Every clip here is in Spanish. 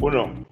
Uno.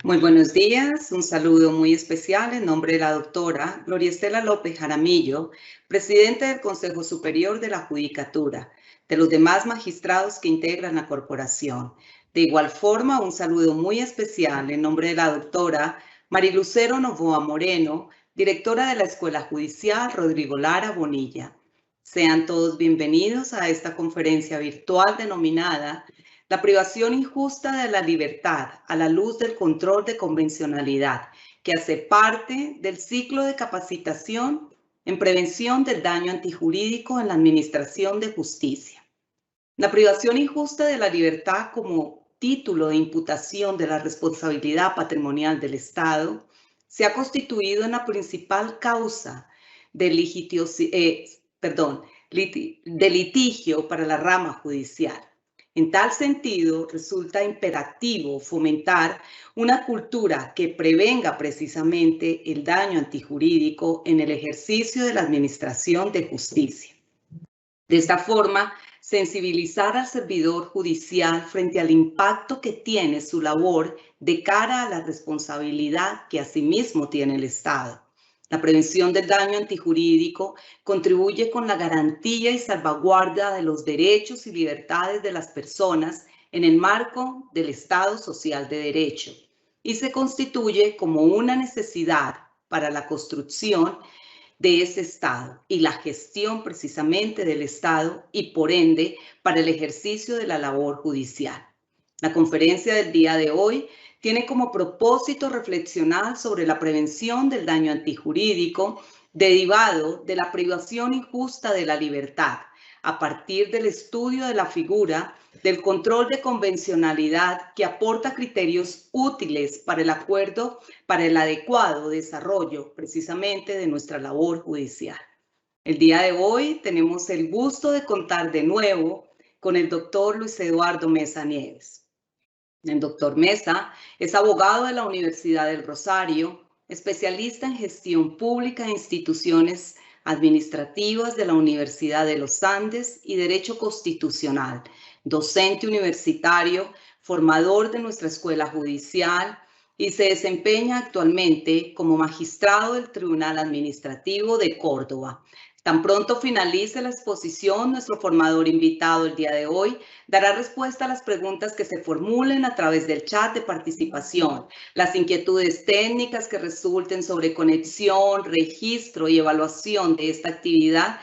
Muy buenos días, un saludo muy especial en nombre de la doctora Gloria Estela López Jaramillo, presidenta del Consejo Superior de la Judicatura, de los demás magistrados que integran la corporación. De igual forma, un saludo muy especial en nombre de la doctora Marilucero Novoa Moreno, directora de la Escuela Judicial Rodrigo Lara Bonilla. Sean todos bienvenidos a esta conferencia virtual denominada La privación injusta de la libertad a la luz del control de convencionalidad, que hace parte del ciclo de capacitación en prevención del daño antijurídico en la administración de justicia. La privación injusta de la libertad como título de imputación de la responsabilidad patrimonial del Estado se ha constituido en la principal causa de litigio para la rama judicial. En tal sentido, resulta imperativo fomentar una cultura que prevenga precisamente el daño antijurídico en el ejercicio de la administración de justicia. De esta forma, sensibilizar al servidor judicial frente al impacto que tiene su labor de cara a la responsabilidad que asimismo tiene el Estado. La prevención del daño antijurídico contribuye con la garantía y salvaguarda de los derechos y libertades de las personas en el marco del Estado Social de Derecho y se constituye como una necesidad para la construcción de ese Estado y la gestión precisamente del Estado y por ende para el ejercicio de la labor judicial. La conferencia del día de hoy tiene como propósito reflexionar sobre la prevención del daño antijurídico derivado de la privación injusta de la libertad a partir del estudio de la figura del control de convencionalidad que aporta criterios útiles para el adecuado desarrollo precisamente de nuestra labor judicial. El día de hoy tenemos el gusto de contar de nuevo con el doctor Luis Eduardo Mesa Nieves. El doctor Mesa es abogado de la Universidad del Rosario, especialista en gestión pública e instituciones administrativas de la Universidad de los Andes y Derecho Constitucional, docente universitario, formador de nuestra escuela judicial y se desempeña actualmente como magistrado del Tribunal Administrativo de Córdoba. Tan pronto finalice la exposición, nuestro formador invitado el día de hoy dará respuesta a las preguntas que se formulen a través del chat de participación. Las inquietudes técnicas que resulten sobre conexión, registro y evaluación de esta actividad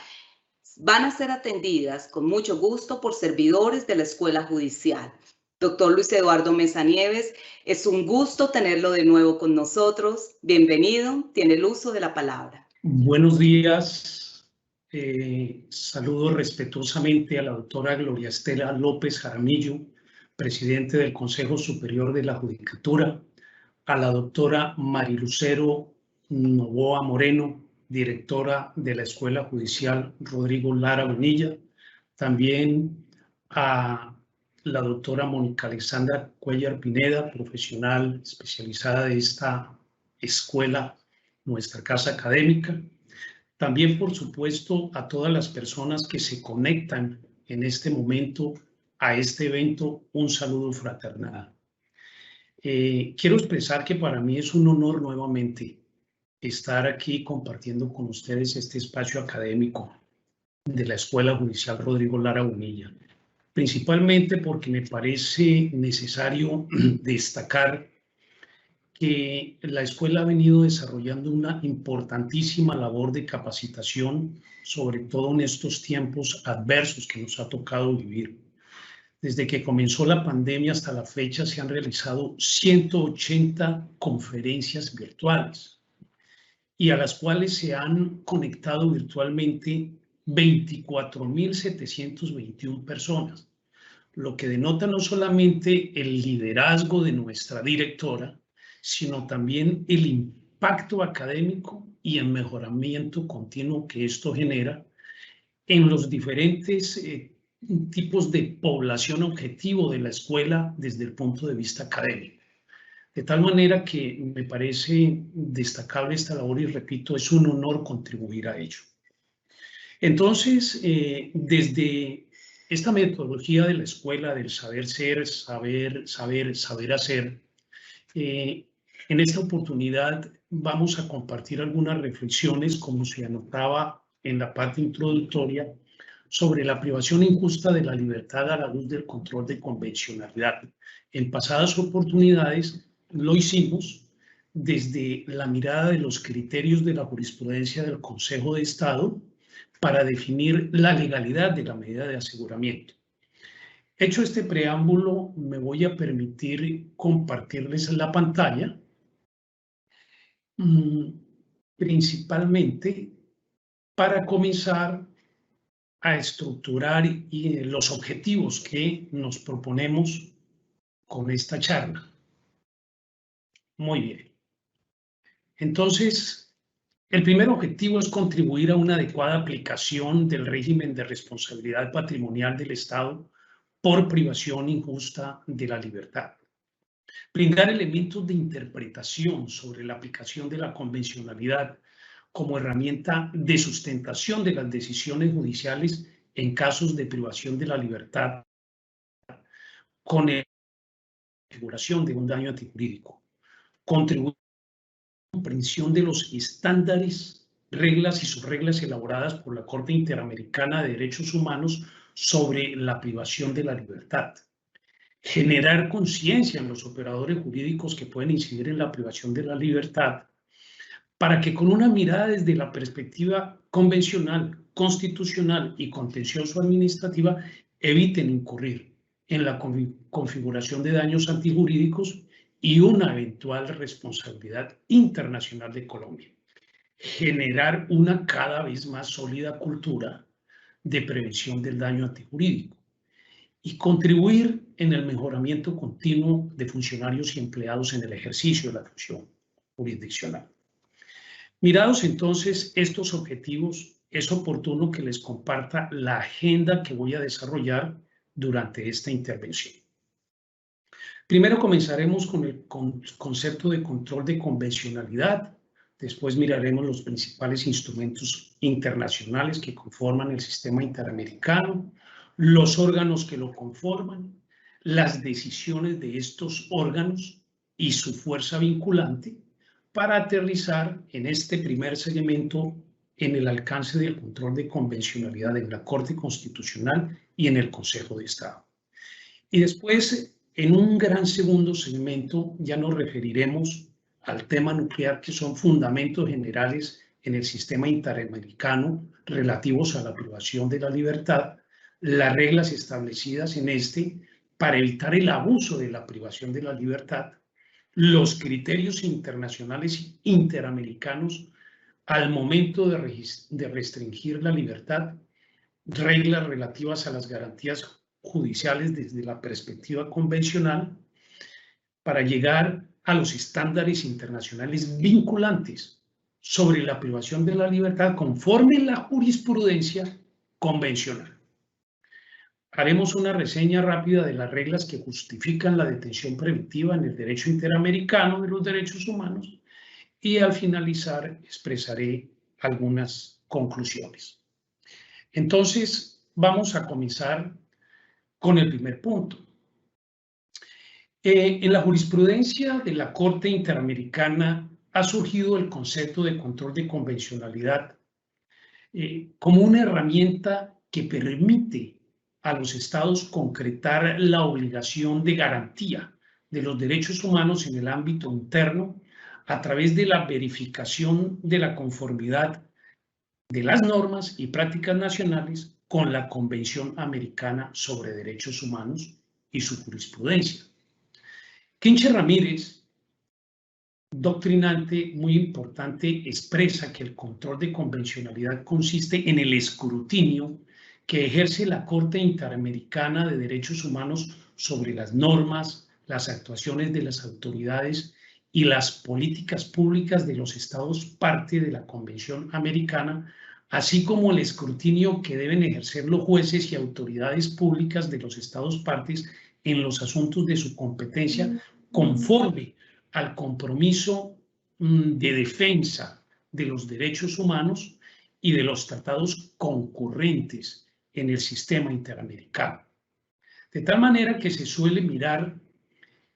van a ser atendidas con mucho gusto por servidores de la Escuela Judicial. Doctor Luis Eduardo Mesa Nieves, es un gusto tenerlo de nuevo con nosotros. Bienvenido, tiene el uso de la palabra. Buenos días. Saludo respetuosamente a la doctora Gloria Estela López Jaramillo, presidente del Consejo Superior de la Judicatura, a la doctora Marilucero Novoa Moreno, directora de la Escuela Judicial Rodrigo Lara Bonilla, también a la doctora Mónica Alexandra Cuellar Pineda, profesional especializada de esta escuela, nuestra casa académica. También, por supuesto, a todas las personas que se conectan en este momento a este evento, un saludo fraternal. Quiero expresar que para mí es un honor nuevamente estar aquí compartiendo con ustedes este espacio académico de la Escuela Judicial Rodrigo Lara Bonilla, principalmente porque me parece necesario destacar que la escuela ha venido desarrollando una importantísima labor de capacitación, sobre todo en estos tiempos adversos que nos ha tocado vivir. Desde que comenzó la pandemia hasta la fecha se han realizado 180 conferencias virtuales y a las cuales se han conectado virtualmente 24.721 personas, lo que denota no solamente el liderazgo de nuestra directora, sino también el impacto académico y el mejoramiento continuo que esto genera en los diferentes tipos de población objetivo de la escuela desde el punto de vista académico. De tal manera que me parece destacable esta labor y repito, es un honor contribuir a ello. Entonces, desde esta metodología de la escuela del saber ser, saber hacer, en esta oportunidad vamos a compartir algunas reflexiones, como se anotaba en la parte introductoria, sobre la privación injusta de la libertad a la luz del control de convencionalidad. En pasadas oportunidades lo hicimos desde la mirada de los criterios de la jurisprudencia del Consejo de Estado para definir la legalidad de la medida de aseguramiento. Hecho este preámbulo, me voy a permitir compartirles la pantalla, principalmente para comenzar a estructurar los objetivos que nos proponemos con esta charla. Muy bien. Entonces, el primer objetivo es contribuir a una adecuada aplicación del régimen de responsabilidad patrimonial del Estado por privación injusta de la libertad. Brindar elementos de interpretación sobre la aplicación de la convencionalidad como herramienta de sustentación de las decisiones judiciales en casos de privación de la libertad con la configuración de un daño antijurídico. Contribuir a la comprensión de los estándares, reglas y subreglas elaboradas por la Corte Interamericana de Derechos Humanos sobre la privación de la libertad. Generar conciencia en los operadores jurídicos que pueden incidir en la privación de la libertad, para que con una mirada desde la perspectiva convencional, constitucional y contencioso-administrativa eviten incurrir en la configuración de daños antijurídicos y una eventual responsabilidad internacional de Colombia. Generar una cada vez más sólida cultura de prevención del daño antijurídico y contribuir en el mejoramiento continuo de funcionarios y empleados en el ejercicio de la función jurisdiccional. Mirados entonces estos objetivos, es oportuno que les comparta la agenda que voy a desarrollar durante esta intervención. Primero comenzaremos con el concepto de control de convencionalidad, después miraremos los principales instrumentos internacionales que conforman el sistema interamericano, los órganos que lo conforman, las decisiones de estos órganos y su fuerza vinculante, para aterrizar en este primer segmento en el alcance del control de convencionalidad en la Corte Constitucional y en el Consejo de Estado. Y después, en un gran segundo segmento, ya nos referiremos al tema nuclear, que son fundamentos generales en el sistema interamericano relativos a la privación de la libertad, las reglas establecidas en este para evitar el abuso de la privación de la libertad, los criterios internacionales interamericanos al momento de restringir la libertad, reglas relativas a las garantías judiciales desde la perspectiva convencional, para llegar a los estándares internacionales vinculantes sobre la privación de la libertad conforme la jurisprudencia convencional. Haremos una reseña rápida de las reglas que justifican la detención preventiva en el derecho interamericano de los derechos humanos y al finalizar expresaré algunas conclusiones. Entonces, vamos a comenzar con el primer punto. En la jurisprudencia de la Corte Interamericana ha surgido el concepto de control de convencionalidad como una herramienta que permite a los estados concretar la obligación de garantía de los derechos humanos en el ámbito interno a través de la verificación de la conformidad de las normas y prácticas nacionales con la Convención Americana sobre Derechos Humanos y su jurisprudencia. Kincher Ramírez, doctrinante muy importante, expresa que el control de convencionalidad consiste en el escrutinio que ejerce la Corte Interamericana de Derechos Humanos sobre las normas, las actuaciones de las autoridades y las políticas públicas de los estados parte de la Convención Americana, así como el escrutinio que deben ejercer los jueces y autoridades públicas de los estados partes en los asuntos de su competencia, conforme al compromiso de defensa de los derechos humanos y de los tratados concurrentes en el sistema interamericano. De tal manera que se suele mirar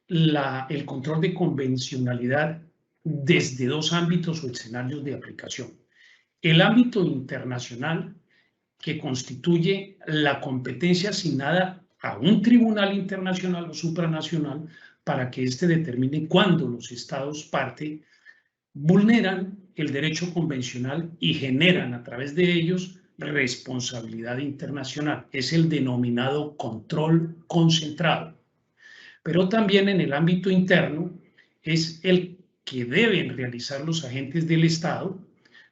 el control de convencionalidad desde dos ámbitos o escenarios de aplicación. El ámbito internacional, que constituye la competencia asignada a un tribunal internacional o supranacional para que éste determine cuándo los estados parte vulneran el derecho convencional y generan a través de ellos responsabilidad internacional. Es el denominado control concentrado. Pero también en el ámbito interno es el que deben realizar los agentes del Estado,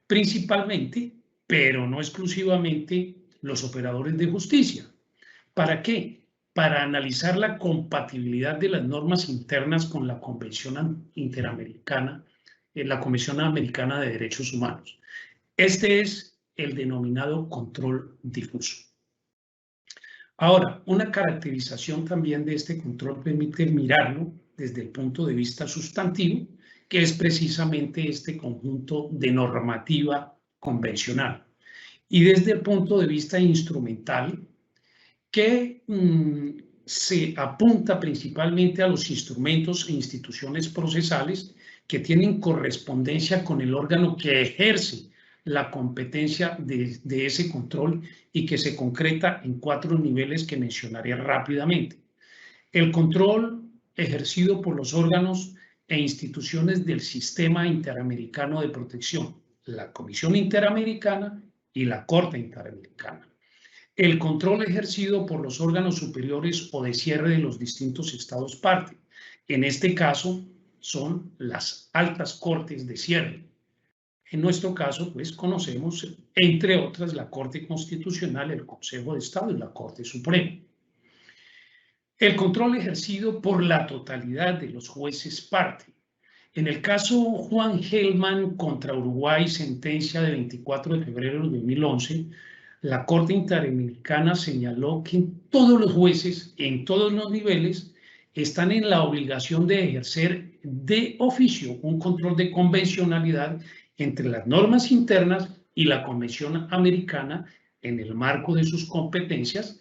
principalmente, pero no exclusivamente, los operadores de justicia. ¿Para qué? Para analizar la compatibilidad de las normas internas con la Convención Interamericana, la Convención Americana de Derechos Humanos. Este es el denominado control difuso. Ahora, una caracterización también de este control permite mirarlo desde el punto de vista sustantivo, que es precisamente este conjunto de normativa convencional. Y desde el punto de vista instrumental, que se apunta principalmente a los instrumentos e instituciones procesales que tienen correspondencia con el órgano que ejerce la competencia de ese control y que se concreta en 4 niveles que mencionaré rápidamente. El control ejercido por los órganos e instituciones del Sistema Interamericano de Protección, la Comisión Interamericana y la Corte Interamericana. El control ejercido por los órganos superiores o de cierre de los distintos estados parte. En este caso son las altas cortes de cierre. En nuestro caso, pues conocemos, entre otras, la Corte Constitucional, el Consejo de Estado y la Corte Suprema. El control ejercido por la totalidad de los jueces parte. En el caso Juan Gelman contra Uruguay, sentencia de 24 de febrero de 2011, la Corte Interamericana señaló que todos los jueces, en todos los niveles, están en la obligación de ejercer de oficio un control de convencionalidad entre las normas internas y la Convención Americana en el marco de sus competencias,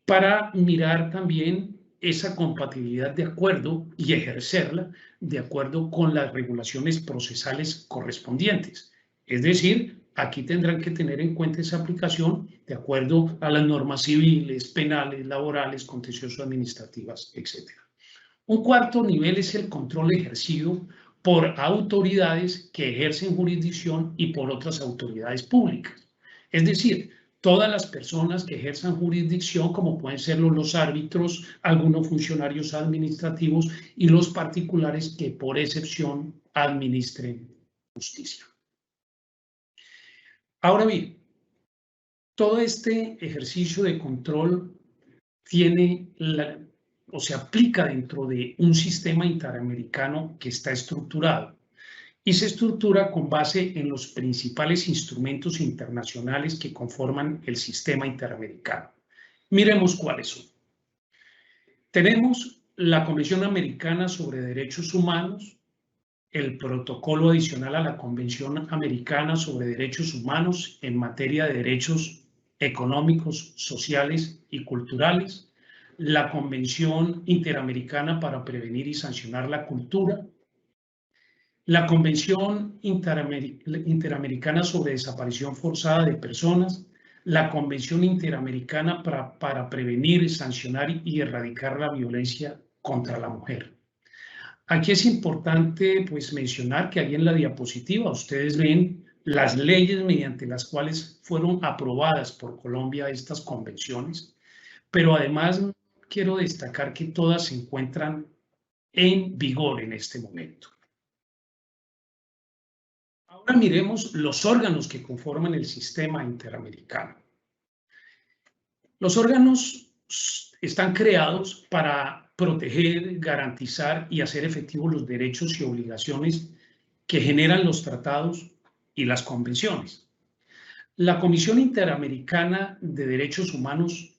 para mirar también esa compatibilidad de acuerdo y ejercerla de acuerdo con las regulaciones procesales correspondientes. Es decir, aquí tendrán que tener en cuenta esa aplicación de acuerdo a las normas civiles, penales, laborales, contencioso-administrativas, etc. Un cuarto nivel es el control ejercido por autoridades que ejercen jurisdicción y por otras autoridades públicas. Es decir, todas las personas que ejerzan jurisdicción, como pueden ser los árbitros, algunos funcionarios administrativos y los particulares que por excepción administren justicia. Ahora bien, todo este ejercicio de control tiene o se aplica dentro de un sistema interamericano que está estructurado y se estructura con base en los principales instrumentos internacionales que conforman el sistema interamericano. Miremos cuáles son. Tenemos la Convención Americana sobre Derechos Humanos, el protocolo adicional a la Convención Americana sobre Derechos Humanos en materia de derechos económicos, sociales y culturales, la Convención Interamericana para prevenir y sancionar la cultura, la Convención Interamericana sobre desaparición forzada de personas, la Convención Interamericana para prevenir, sancionar y erradicar la violencia contra la mujer. Aquí es importante pues mencionar que ahí en la diapositiva ustedes ven las leyes mediante las cuales fueron aprobadas por Colombia estas convenciones, pero además quiero destacar que todas se encuentran en vigor en este momento. Ahora miremos los órganos que conforman el sistema interamericano. Los órganos están creados para proteger, garantizar y hacer efectivos los derechos y obligaciones que generan los tratados y las convenciones. La Comisión Interamericana de Derechos Humanos,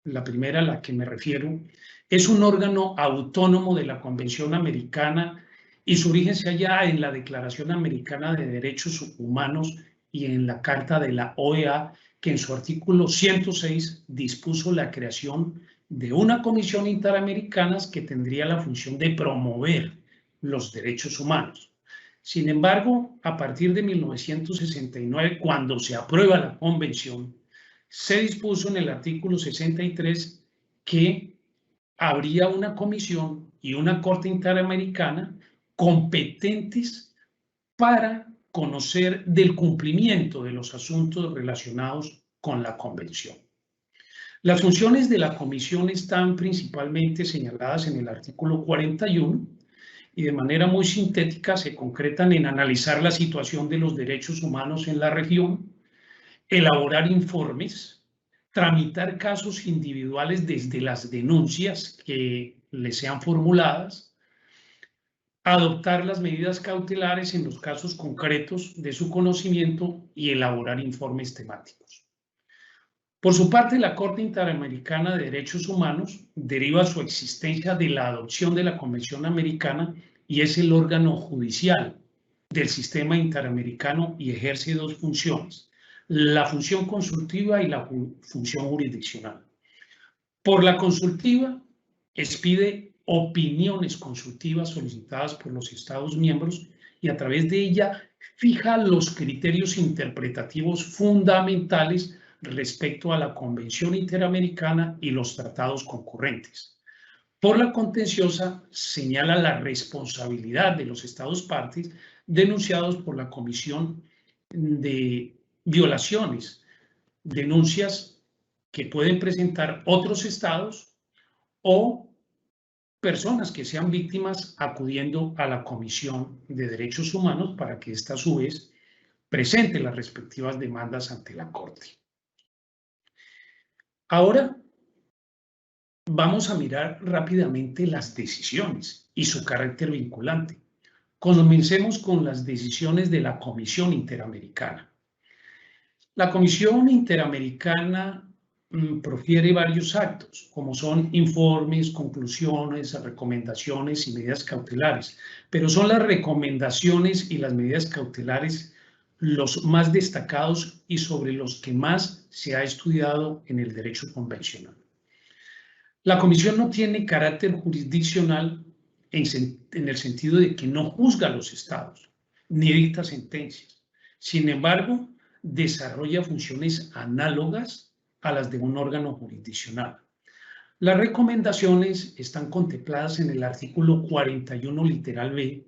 la primera a la que me refiero, es un órgano autónomo de la Convención Americana y su origen se halla en la Declaración Americana de Derechos Humanos y en la Carta de la OEA, que en su artículo 106 dispuso la creación de una comisión interamericana que tendría la función de promover los derechos humanos. Sin embargo, a partir de 1969, cuando se aprueba la convención, se dispuso en el artículo 63 que habría una comisión y una corte interamericana competentes para conocer del cumplimiento de los asuntos relacionados con la convención. Las funciones de la comisión están principalmente señaladas en el artículo 41 y de manera muy sintética se concretan en analizar la situación de los derechos humanos en la región, elaborar informes, tramitar casos individuales desde las denuncias que les sean formuladas, adoptar las medidas cautelares en los casos concretos de su conocimiento y elaborar informes temáticos. Por su parte, la Corte Interamericana de Derechos Humanos deriva su existencia de la adopción de la Convención Americana y es el órgano judicial del sistema interamericano y ejerce dos funciones: la función consultiva y la función jurisdiccional. Por la consultiva, expide opiniones consultivas solicitadas por los Estados miembros y a través de ella fija los criterios interpretativos fundamentales respecto a la Convención Interamericana y los tratados concurrentes. Por la contenciosa, señala la responsabilidad de los Estados partes denunciados por la Comisión de violaciones, denuncias que pueden presentar otros estados o personas que sean víctimas acudiendo a la Comisión de Derechos Humanos para que ésta a su vez presente las respectivas demandas ante la Corte. Ahora vamos a mirar rápidamente las decisiones y su carácter vinculante. Comencemos con las decisiones de la Comisión Interamericana. La Comisión Interamericana profiere varios actos, como son informes, conclusiones, recomendaciones y medidas cautelares, pero son las recomendaciones y las medidas cautelares los más destacados y sobre los que más se ha estudiado en el derecho convencional. La Comisión no tiene carácter jurisdiccional en el sentido de que no juzga a los estados, ni dicta sentencias. Sin embargo, desarrolla funciones análogas a las de un órgano jurisdiccional. Las recomendaciones están contempladas en el artículo 41 literal B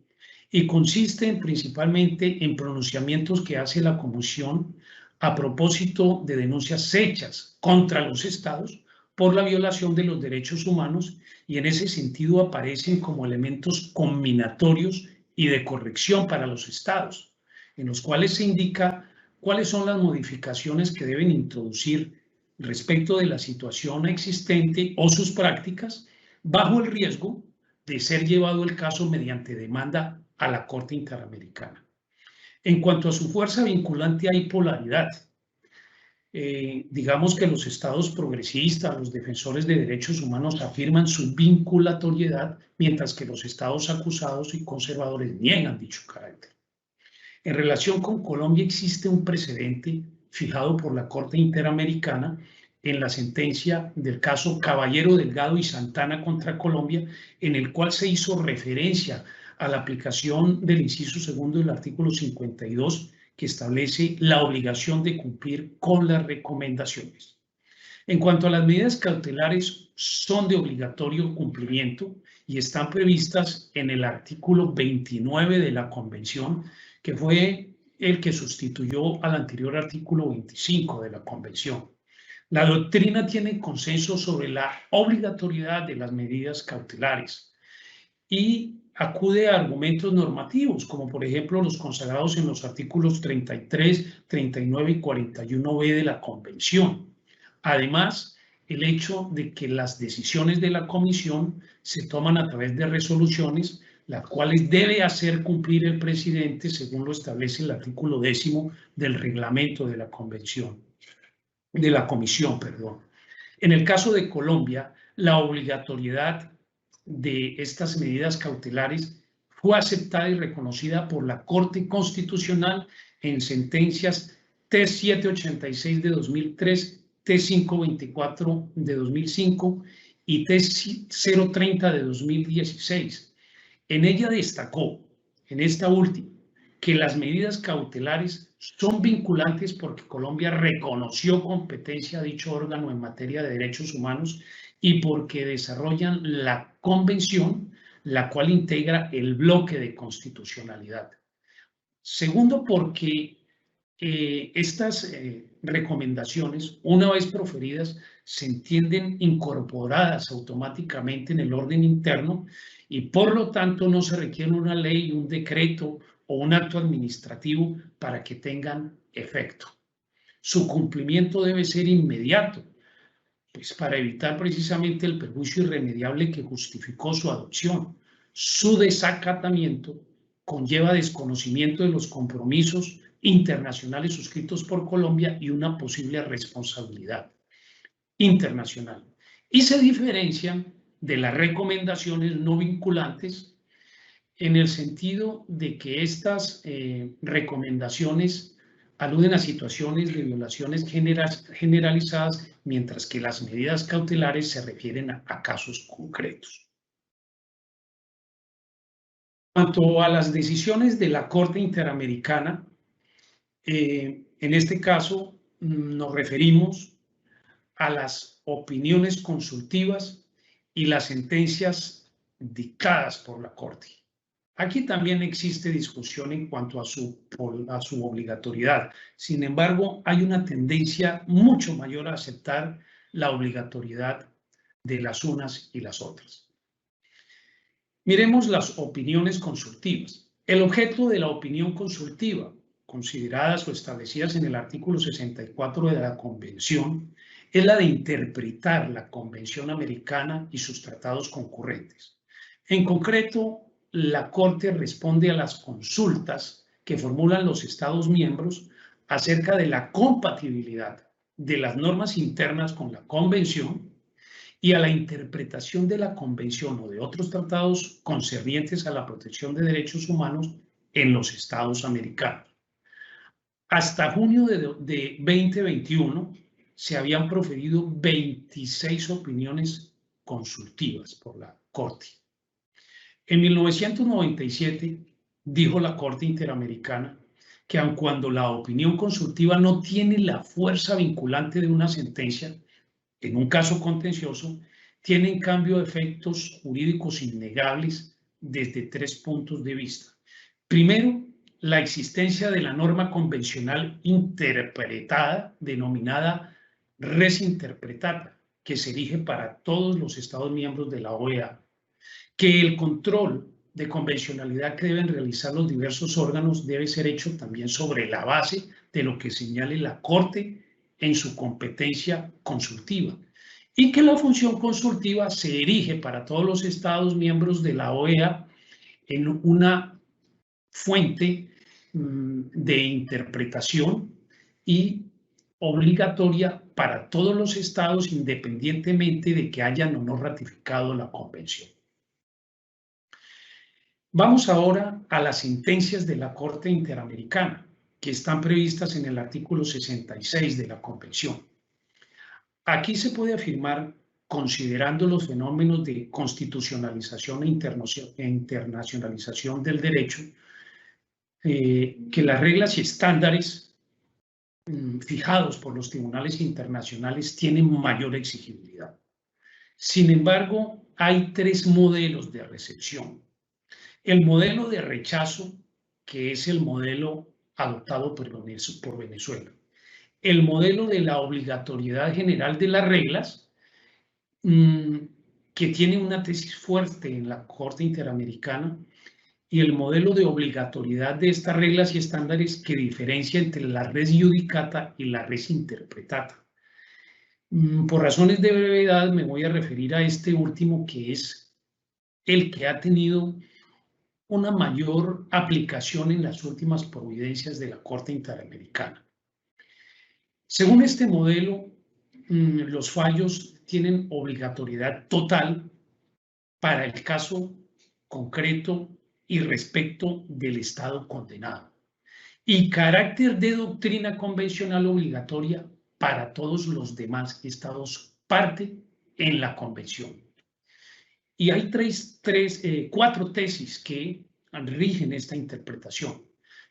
y consisten principalmente en pronunciamientos que hace la Comisión a propósito de denuncias hechas contra los estados por la violación de los derechos humanos y en ese sentido aparecen como elementos combinatorios y de corrección para los estados, en los cuales se indica cuáles son las modificaciones que deben introducir respecto de la situación existente o sus prácticas, bajo el riesgo de ser llevado el caso mediante demanda a la Corte Interamericana. En cuanto a su fuerza vinculante, hay polaridad. Digamos que los estados progresistas, los defensores de derechos humanos afirman su vinculatoriedad, mientras que los estados acusados y conservadores niegan dicho carácter. En relación con Colombia existe un precedente fijado por la Corte Interamericana en la sentencia del caso Caballero Delgado y Santana contra Colombia, en el cual se hizo referencia a la aplicación del inciso segundo del artículo 52, que establece la obligación de cumplir con las recomendaciones. En cuanto a las medidas cautelares, son de obligatorio cumplimiento y están previstas en el artículo 29 de la Convención, que fue el que sustituyó al anterior artículo 25 de la Convención. La doctrina tiene consenso sobre la obligatoriedad de las medidas cautelares y acude a argumentos normativos, como por ejemplo los consagrados en los artículos 33, 39 y 41b de la Convención. Además, el hecho de que las decisiones de la Comisión se toman a través de resoluciones, las cuales debe hacer cumplir el presidente según lo establece el artículo 10 del reglamento de la Convención, de la Comisión, perdón. En el caso de Colombia, la obligatoriedad de estas medidas cautelares fue aceptada y reconocida por la Corte Constitucional en sentencias T786 de 2003, T524 de 2005 y T030 de 2016. En ella destacó, en esta última, que las medidas cautelares son vinculantes porque Colombia reconoció competencia a dicho órgano en materia de derechos humanos y porque desarrollan la convención, la cual integra el bloque de constitucionalidad. Segundo, porque estas recomendaciones, una vez proferidas, se entienden incorporadas automáticamente en el orden interno y por lo tanto no se requiere una ley, un decreto o un acto administrativo para que tengan efecto. Su cumplimiento debe ser inmediato, pues para evitar precisamente el perjuicio irremediable que justificó su adopción. Su desacatamiento conlleva desconocimiento de los compromisos internacionales suscritos por Colombia y una posible responsabilidad internacional. Y se diferencian de las recomendaciones no vinculantes en el sentido de que estas recomendaciones aluden a situaciones de violaciones generalizadas, mientras que las medidas cautelares se refieren a casos concretos. En cuanto a las decisiones de la Corte Interamericana, en este caso nos referimos a las opiniones consultivas y las sentencias dictadas por la Corte. Aquí también existe discusión en cuanto a su obligatoriedad. Sin embargo, hay una tendencia mucho mayor a aceptar la obligatoriedad de las unas y las otras. Miremos las opiniones consultivas. El objeto de la opinión consultiva, consideradas o establecidas en el artículo 64 de la Convención, es la de interpretar la Convención Americana y sus tratados concurrentes. En concreto, la Corte responde a las consultas que formulan los Estados miembros acerca de la compatibilidad de las normas internas con la Convención y a la interpretación de la Convención o de otros tratados concernientes a la protección de derechos humanos en los Estados americanos. Hasta junio de 2021 se habían proferido 26 opiniones consultivas por la Corte. En 1997 dijo la Corte Interamericana que aun cuando la opinión consultiva no tiene la fuerza vinculante de una sentencia, en un caso contencioso, tiene en cambio efectos jurídicos innegables desde 3 puntos de vista. Primero, la existencia de la norma convencional interpretada, denominada res interpretata, que se erige para todos los Estados miembros de la OEA, que el control de convencionalidad que deben realizar los diversos órganos debe ser hecho también sobre la base de lo que señale la Corte en su competencia consultiva, y que la función consultiva se erige para todos los Estados miembros de la OEA en una fuente de interpretación y obligatoria para todos los estados independientemente de que hayan o no ratificado la convención. Vamos ahora a las sentencias de la Corte Interamericana, que están previstas en el artículo 66 de la Convención. Aquí se puede afirmar, considerando los fenómenos de constitucionalización e internacionalización del derecho, que las reglas y estándares fijados por los tribunales internacionales tienen mayor exigibilidad. Sin embargo, hay 3 modelos de recepción. El modelo de rechazo, que es el modelo adoptado por Venezuela. El modelo de la obligatoriedad general de las reglas, que tiene una tesis fuerte en la Corte Interamericana, y el modelo de obligatoriedad de estas reglas y estándares que diferencia entre la res judicata y la res interpretata. Por razones de brevedad me voy a referir a este último, que es el que ha tenido una mayor aplicación en las últimas providencias de la Corte Interamericana. Según este modelo, los fallos tienen obligatoriedad total para el caso concreto y respecto del Estado condenado. y carácter de doctrina convencional obligatoria para todos los demás estados parte en la convención. Y hay cuatro tesis que rigen esta interpretación.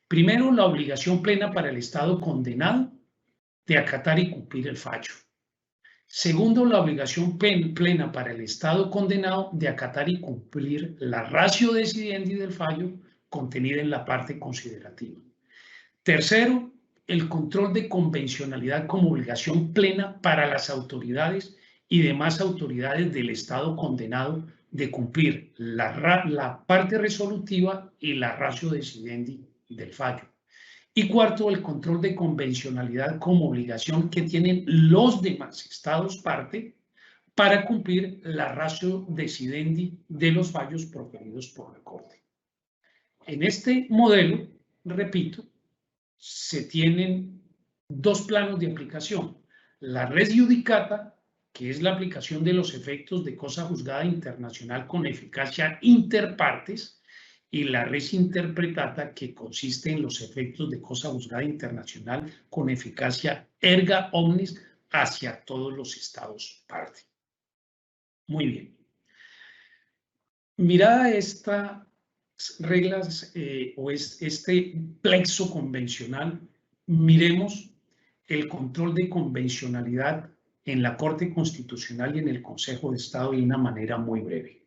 Primero, la obligación plena para el estado condenado de acatar y cumplir el fallo. Segundo, la obligación plena para el estado condenado de acatar y cumplir la ratio decidendi del fallo contenida en la parte considerativa. Tercero, el control de convencionalidad como obligación plena para las autoridades y demás autoridades del estado condenado de cumplir la parte resolutiva y la ratio decidendi del fallo. Y cuarto, el control de convencionalidad como obligación que tienen los demás estados parte para cumplir la ratio decidendi de los fallos proferidos por la Corte. En este modelo, repito, se tienen dos planos de aplicación. La res judicata, que es la aplicación de los efectos de cosa juzgada internacional con eficacia interpartes, y la res interpretata, que consiste en los efectos de cosa juzgada internacional con eficacia erga omnes hacia todos los estados parte. Muy bien. Mirada estas reglas o este plexo convencional, miremos el control de convencionalidad en la Corte Constitucional y en el Consejo de Estado de una manera muy breve.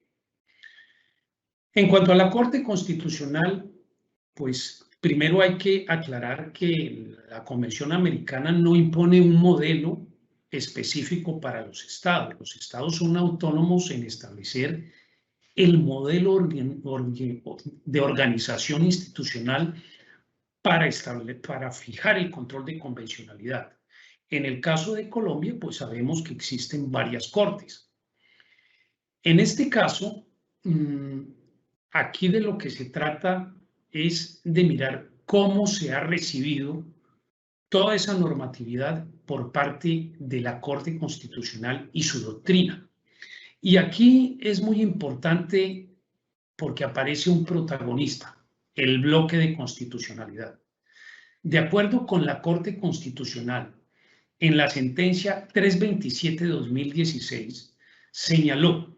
En cuanto a la Corte Constitucional, pues primero hay que aclarar que la Convención Americana no impone un modelo específico para los estados. Los estados son autónomos en establecer el modelo de organización institucional para fijar el control de convencionalidad. En el caso de Colombia, pues sabemos que existen varias cortes. En este caso, aquí de lo que se trata es de mirar cómo se ha recibido toda esa normatividad por parte de la Corte Constitucional y su doctrina. Y aquí es muy importante porque aparece un protagonista, el bloque de constitucionalidad. De acuerdo con la Corte Constitucional, en la sentencia 327/2016, señaló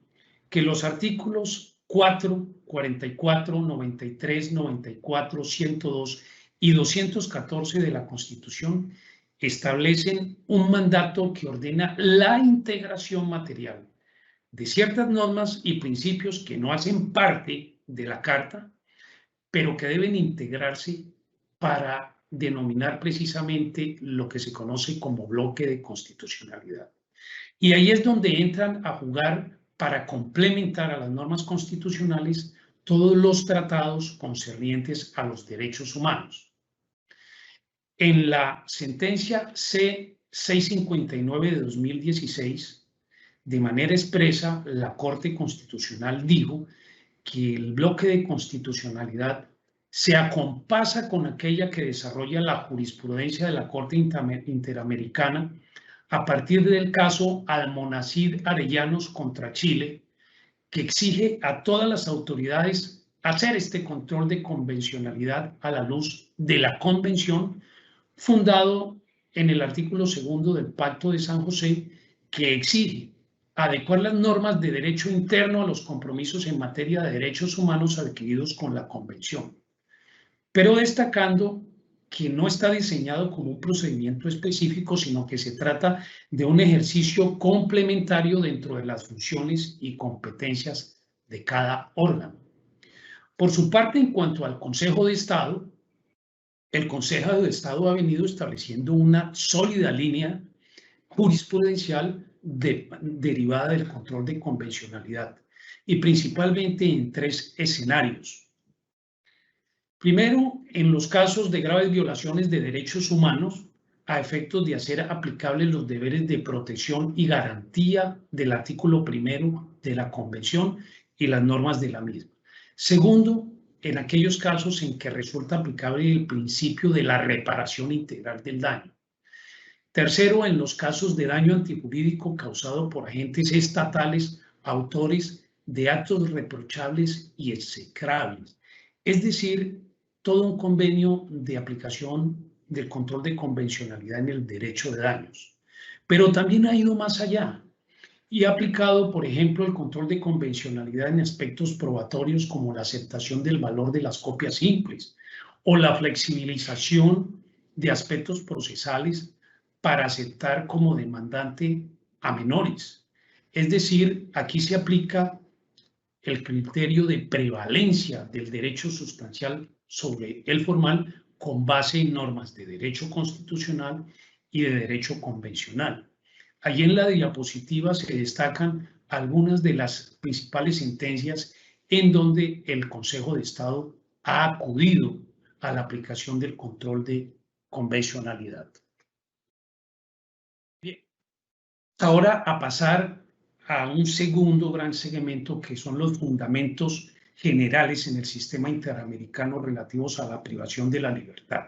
que los artículos 4, 44, 93, 94, 102 y 214 de la Constitución establecen un mandato que ordena la integración material de ciertas normas y principios que no hacen parte de la Carta, pero que deben integrarse para denominar precisamente lo que se conoce como bloque de constitucionalidad. Y ahí es donde entran a jugar para complementar a las normas constitucionales todos los tratados concernientes a los derechos humanos. En la sentencia C-659/2016, de manera expresa, la Corte Constitucional dijo que el bloque de constitucionalidad se acompasa con aquella que desarrolla la jurisprudencia de la Corte Interamericana a partir del caso Almonacid Arellanos contra Chile, que exige a todas las autoridades hacer este control de convencionalidad a la luz de la Convención, fundado en el artículo 2 del Pacto de San José, que exige adecuar las normas de derecho interno a los compromisos en materia de derechos humanos adquiridos con la Convención, pero destacando que no está diseñado como un procedimiento específico, sino que se trata de un ejercicio complementario dentro de las funciones y competencias de cada órgano. Por su parte, en cuanto al Consejo de Estado, el Consejo de Estado ha venido estableciendo una sólida línea jurisprudencial derivada del control de convencionalidad y principalmente en tres escenarios. Primero, en los casos de graves violaciones de derechos humanos a efectos de hacer aplicables los deberes de protección y garantía del artículo 1 de la Convención y las normas de la misma. Segundo, en aquellos casos en que resulta aplicable el principio de la reparación integral del daño. Tercero, en los casos de daño antijurídico causado por agentes estatales, autores de actos reprochables y execrables, es decir, todo un convenio de aplicación del control de convencionalidad en el derecho de daños, pero también ha ido más allá y ha aplicado, por ejemplo, el control de convencionalidad en aspectos probatorios como la aceptación del valor de las copias simples o la flexibilización de aspectos procesales para aceptar como demandante a menores. Es decir, aquí se aplica el criterio de prevalencia del derecho sustancial sobre el formal con base en normas de derecho constitucional y de derecho convencional. Allí en la diapositiva se destacan algunas de las principales sentencias en donde el Consejo de Estado ha acudido a la aplicación del control de convencionalidad. Bien, ahora a pasar a un segundo gran segmento que son los fundamentos generales en el sistema interamericano relativos a la privación de la libertad.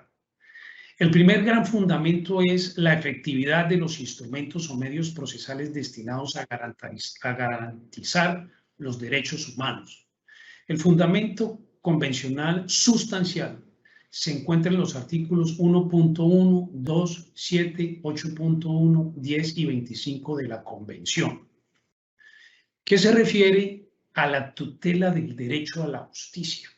El primer gran fundamento es la efectividad de los instrumentos o medios procesales destinados a garantizar los derechos humanos. El fundamento convencional sustancial se encuentra en los artículos 1.1, 2, 7, 8.1, 10 y 25 de la Convención, que se refiere a la tutela del derecho a la justicia.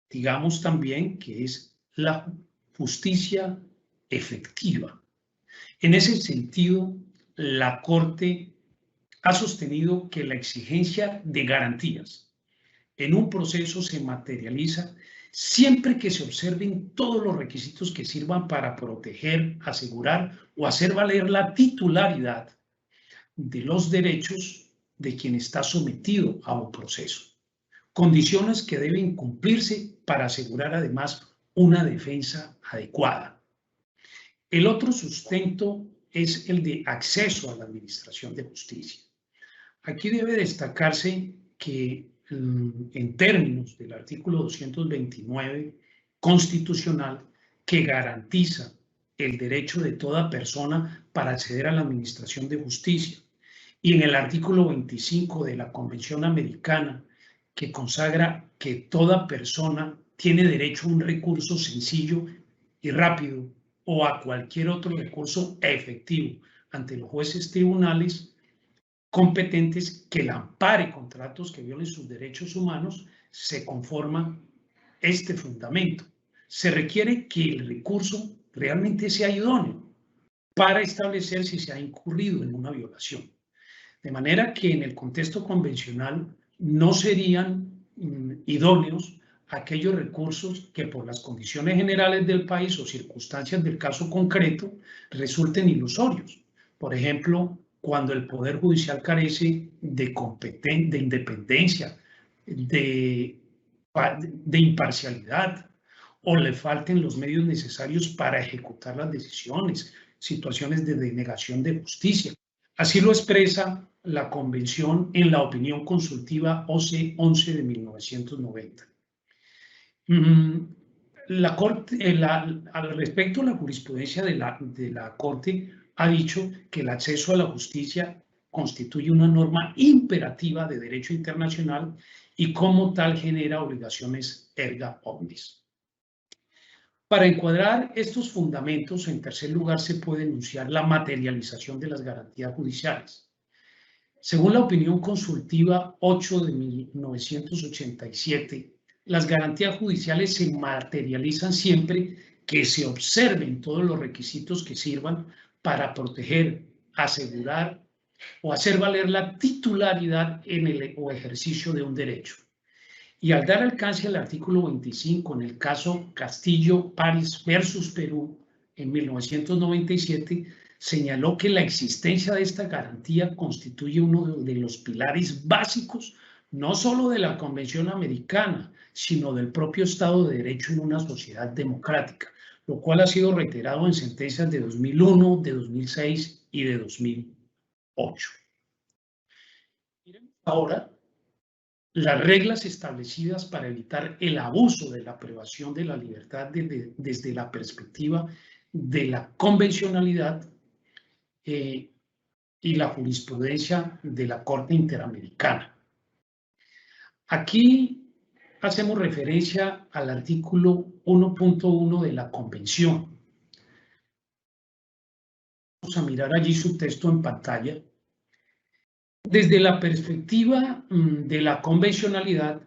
Digamos también que es la justicia efectiva. En ese sentido, la Corte ha sostenido que la exigencia de garantías en un proceso se materializa siempre que se observen todos los requisitos que sirvan para proteger, asegurar o hacer valer la titularidad de los derechos de quien está sometido a un proceso. Condiciones que deben cumplirse para asegurar además una defensa adecuada. El otro sustento es el de acceso a la administración de justicia. Aquí debe destacarse que en términos del artículo 229 constitucional, que garantiza el derecho de toda persona para acceder a la administración de justicia, y en el artículo 25 de la Convención Americana, que consagra que toda persona tiene derecho a un recurso sencillo y rápido o a cualquier otro recurso efectivo ante los jueces tribunales competentes que la ampare contra actos que violen sus derechos humanos, se conforma este fundamento. Se requiere que el recurso realmente sea idóneo para establecer si se ha incurrido en una violación. De manera que en el contexto convencional no serían idóneos aquellos recursos que por las condiciones generales del país o circunstancias del caso concreto resulten ilusorios. Por ejemplo, cuando el Poder Judicial carece de independencia, de imparcialidad, o le falten los medios necesarios para ejecutar las decisiones, situaciones de denegación de justicia. Así lo expresa la Convención en la opinión consultiva OC 11 de 1990. La Corte, al respecto, la jurisprudencia de la Corte ha dicho que el acceso a la justicia constituye una norma imperativa de derecho internacional y como tal genera obligaciones erga omnes. Para encuadrar estos fundamentos, en tercer lugar, se puede enunciar la materialización de las garantías judiciales. Según la opinión consultiva 8 de 1987, las garantías judiciales se materializan siempre que se observen todos los requisitos que sirvan para proteger, asegurar o hacer valer la titularidad en el ejercicio de un derecho. Y al dar alcance al artículo 25 en el caso Castillo-Paris versus Perú en 1997, señaló que la existencia de esta garantía constituye uno de los pilares básicos no solo de la Convención Americana, sino del propio Estado de Derecho en una sociedad democrática, lo cual ha sido reiterado en sentencias de 2001, de 2006 y de 2008. Miremos ahora las reglas establecidas para evitar el abuso de la privación de la libertad desde la perspectiva de la convencionalidad y la jurisprudencia de la Corte Interamericana. Aquí hacemos referencia al artículo 1.1 de la Convención. Vamos a mirar allí su texto en pantalla. Desde la perspectiva de la convencionalidad,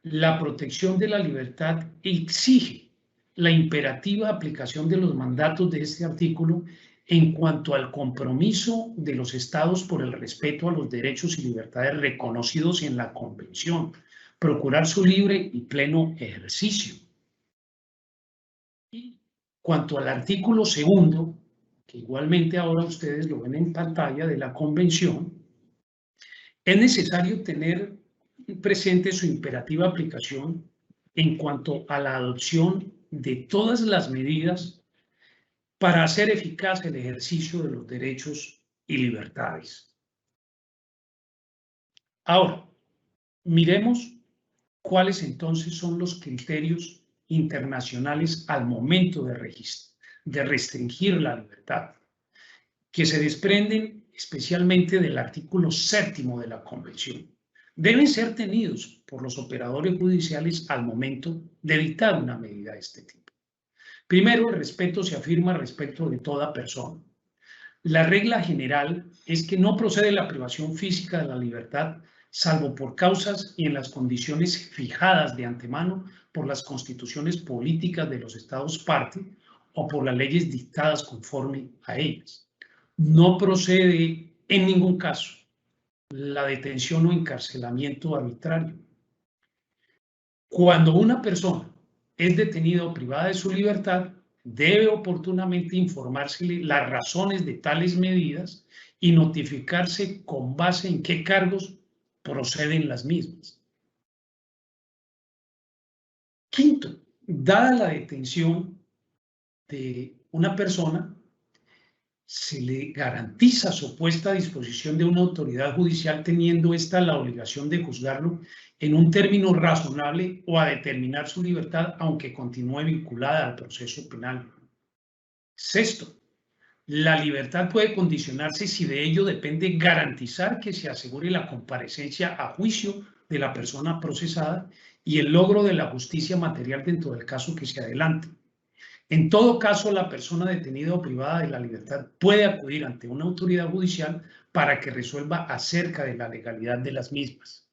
la protección de la libertad exige la imperativa aplicación de los mandatos de este artículo en cuanto al compromiso de los Estados por el respeto a los derechos y libertades reconocidos en la Convención, procurar su libre y pleno ejercicio. Y cuanto al artículo segundo, que igualmente ahora ustedes lo ven en pantalla, de la Convención, es necesario tener presente su imperativa aplicación en cuanto a la adopción de todas las medidas para hacer eficaz el ejercicio de los derechos y libertades. Ahora, miremos cuáles entonces son los criterios internacionales al momento de restringir la libertad, que se desprenden especialmente del artículo 7º de la Convención. Deben ser tenidos por los operadores judiciales al momento de dictar una medida de este tipo. Primero, el respeto se afirma respecto de toda persona. La regla general es que no procede la privación física de la libertad, salvo por causas y en las condiciones fijadas de antemano por las constituciones políticas de los Estados parte o por las leyes dictadas conforme a ellas. No procede en ningún caso la detención o encarcelamiento arbitrario. Cuando una persona es detenida o privada de su libertad, debe oportunamente informársele las razones de tales medidas y notificarse con base en qué cargos proceden las mismas. Quinto, dada la detención de una persona, se le garantiza su puesta a disposición de una autoridad judicial teniendo ésta la obligación de juzgarlo en un término razonable o a determinar su libertad aunque continúe vinculada al proceso penal. Sexto, la libertad puede condicionarse si de ello depende garantizar que se asegure la comparecencia a juicio de la persona procesada y el logro de la justicia material dentro del caso que se adelante. En todo caso, la persona detenida o privada de la libertad puede acudir ante una autoridad judicial para que resuelva acerca de la legalidad de las mismas.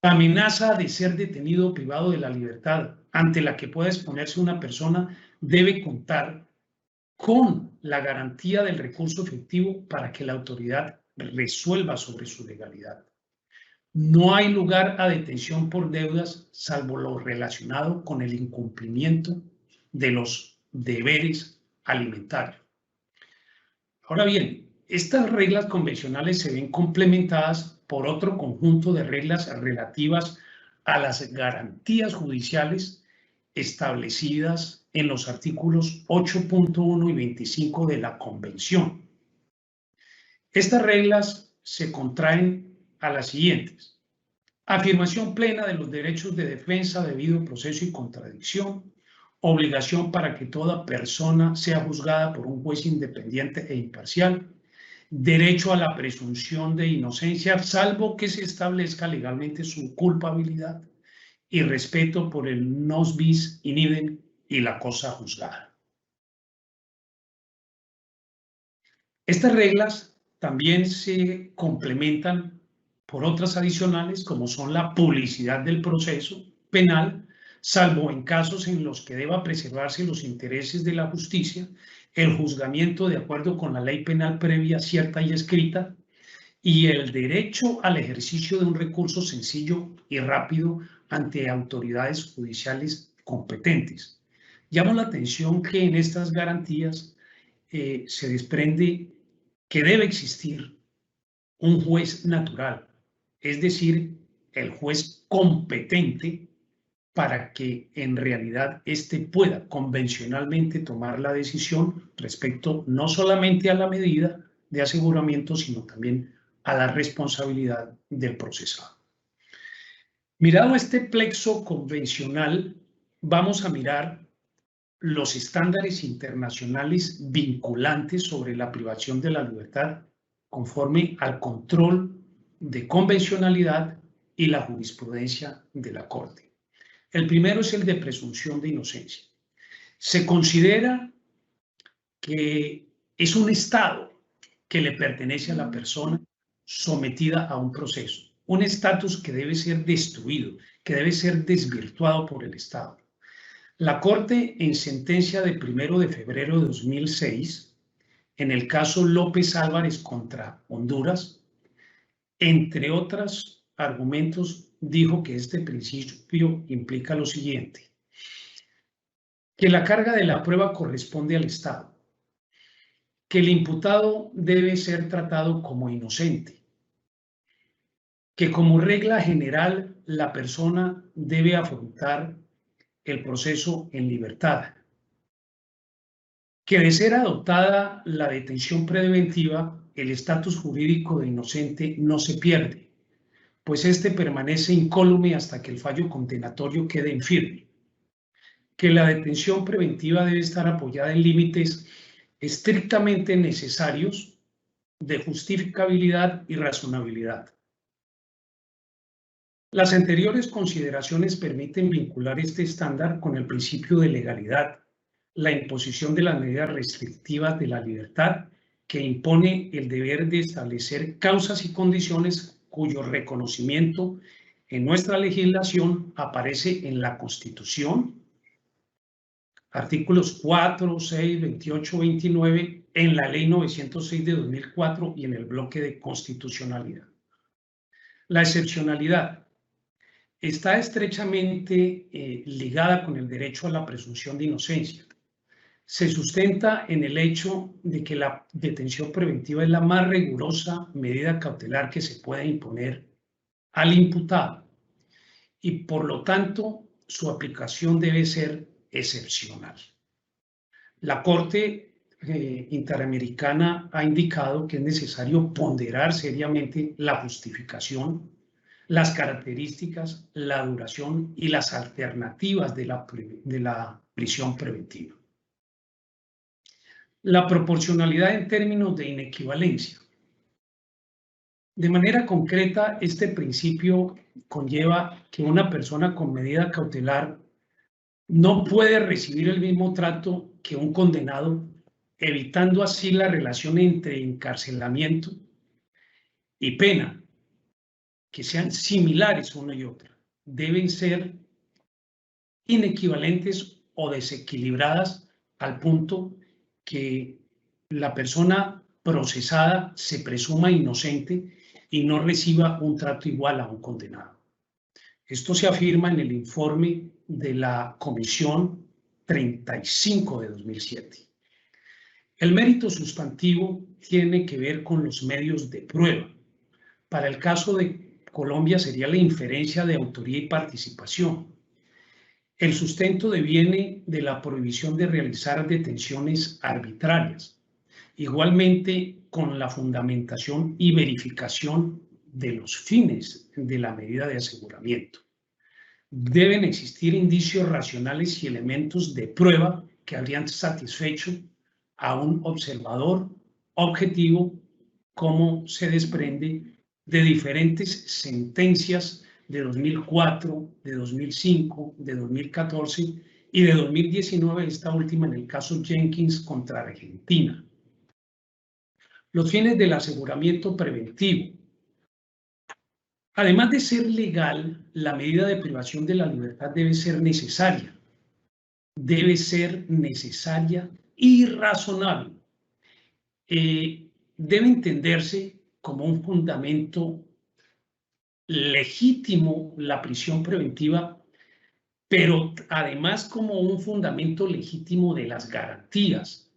La amenaza de ser detenido o privado de la libertad ante la que pueda exponerse una persona debe contar con la garantía del recurso efectivo para que la autoridad resuelva sobre su legalidad. No hay lugar a detención por deudas salvo lo relacionado con el incumplimiento de los deberes alimentarios. Ahora bien, estas reglas convencionales se ven complementadas por otro conjunto de reglas relativas a las garantías judiciales establecidas en los artículos 8.1 y 25 de la Convención. Estas reglas se contraen a las siguientes: afirmación plena de los derechos de defensa, debido proceso y contradicción, obligación para que toda persona sea juzgada por un juez independiente e imparcial, derecho a la presunción de inocencia, salvo que se establezca legalmente su culpabilidad, y respeto por el nos bis in idem y la cosa juzgada. Estas reglas también se complementan por otras adicionales, como son la publicidad del proceso penal, salvo en casos en los que deba preservarse los intereses de la justicia, el juzgamiento de acuerdo con la ley penal previa, cierta y escrita, y el derecho al ejercicio de un recurso sencillo y rápido ante autoridades judiciales competentes. Llamo la atención que en estas garantías se desprende que debe existir un juez natural, es decir, el juez competente para que en realidad éste pueda convencionalmente tomar la decisión respecto no solamente a la medida de aseguramiento, sino también a la responsabilidad del procesado. Mirado este plexo convencional, vamos a mirar los estándares internacionales vinculantes sobre la privación de la libertad conforme al control de convencionalidad y la jurisprudencia de la Corte. El primero es el de presunción de inocencia. Se considera que es un estado que le pertenece a la persona sometida a un proceso, un estatus que debe ser destruido, que debe ser desvirtuado por el Estado. La Corte, en sentencia de 1 de febrero de 2006, en el caso López Álvarez contra Honduras, entre otros argumentos, dijo que este principio implica lo siguiente: que la carga de la prueba corresponde al Estado, que el imputado debe ser tratado como inocente, que como regla general la persona debe afrontar el proceso en libertad, que de ser adoptada la detención preventiva, el estatus jurídico de inocente no se pierde, pues este permanece incólume hasta que el fallo condenatorio quede en firme, que la detención preventiva debe estar apoyada en límites estrictamente necesarios de justificabilidad y razonabilidad. Las anteriores consideraciones permiten vincular este estándar con el principio de legalidad, la imposición de las medidas restrictivas de la libertad, que impone el deber de establecer causas y condiciones cuyo reconocimiento en nuestra legislación aparece en la Constitución, artículos 4, 6, 28, 29, en la Ley 906 de 2004 y en el bloque de constitucionalidad. La excepcionalidad está estrechamente ligada con el derecho a la presunción de inocencia. Se sustenta en el hecho de que la detención preventiva es la más rigurosa medida cautelar que se puede imponer al imputado y por lo tanto su aplicación debe ser excepcional. La Corte Interamericana ha indicado que es necesario ponderar seriamente la justificación, las características, la duración y las alternativas de la prisión preventiva. La proporcionalidad en términos de inequivalencia. De manera concreta, este principio conlleva que una persona con medida cautelar no puede recibir el mismo trato que un condenado, evitando así la relación entre encarcelamiento y pena, que sean similares una y otra. Deben ser inequivalentes o desequilibradas al punto que la persona procesada se presuma inocente y no reciba un trato igual a un condenado. Esto se afirma en el informe de la Comisión 35 de 2007. El mérito sustantivo tiene que ver con los medios de prueba. Para el caso de Colombia sería la inferencia de autoría y participación. El sustento deviene de la prohibición de realizar detenciones arbitrarias. Igualmente, con la fundamentación y verificación de los fines de la medida de aseguramiento. Deben existir indicios racionales y elementos de prueba que habrían satisfecho a un observador objetivo, como se desprende de diferentes sentencias de 2004, de 2005, de 2014 y de 2019, esta última en el caso Jenkins contra Argentina. Los fines del aseguramiento preventivo. Además de ser legal, la medida de privación de la libertad debe ser necesaria. Debe ser necesaria y razonable. Debe entenderse como un fundamento legítimo la prisión preventiva, pero además como un fundamento legítimo de las garantías